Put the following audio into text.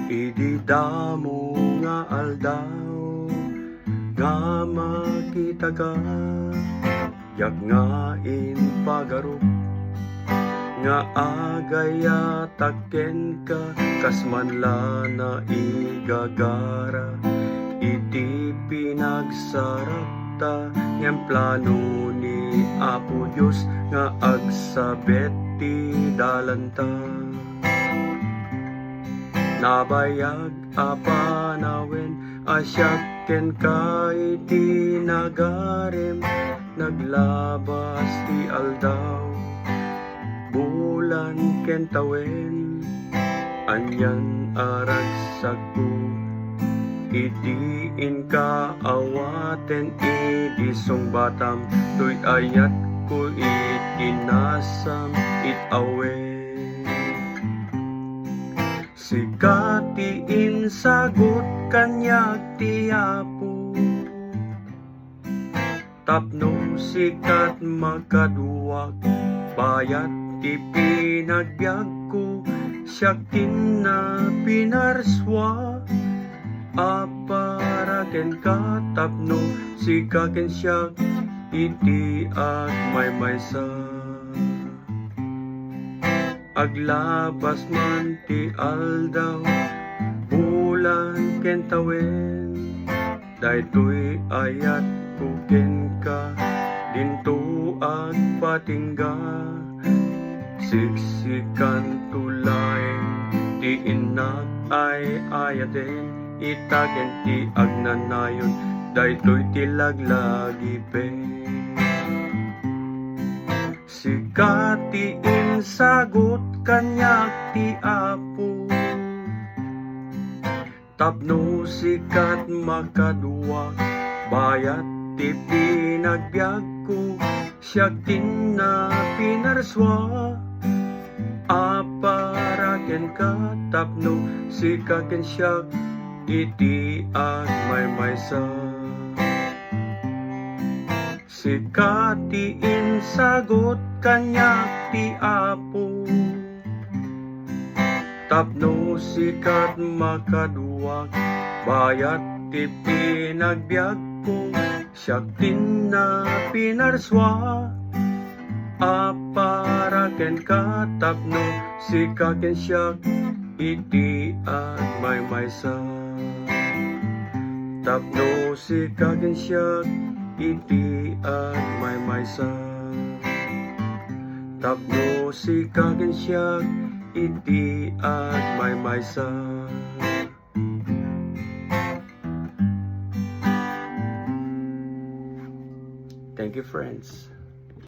Ididamo nga aldaw nga makita ka, yak nga in pagarup nga agaya taken ka, kasmanla na igagara iti pinagsarap ta ngem plano ni Apo Dios nga agsabet ti dalanta. Nabayag apanawen asyaken ka iti nagarem, naglabas ti aldaw bulan ken tawen, anyan aragsak ko iti inka awaten idisong batam, tuy ayat ko itinasam itawe. Sikati insagot kanyak ti Apo, tapno sikat makaduwag, bayat ti pinagbiag ko, siyak na pinarswa, aparaken ka tapno sikaken siyak iti agmaymaysa. Aglabas man ti aldaw bulan ken tawen, daytoy ayat kuken ka dinto agpatingga, siksikan tulay ti inak ay ayaten, itaken ti agnanayon daytoy ti laglagi pe. Sikati insagot kanyak ti Apo, tapno sikat makaduwag, bayat ti pinagbiag ko, siyak na pinarswa, aparaken ka tapno sikaken siyak iti agmaymaysa. Sikati insagot kanyak ti Apo, tapno sikat makaduwag, bayat ti pinagbiag ko, siyak na pinarswa, aparaken ka tapno sikaken siyak iti agmaymaysa. Tapno sikaken siyak iti agmaymaysa, tapno sikaken siyak iti agmaymaysa. Thank you, friends.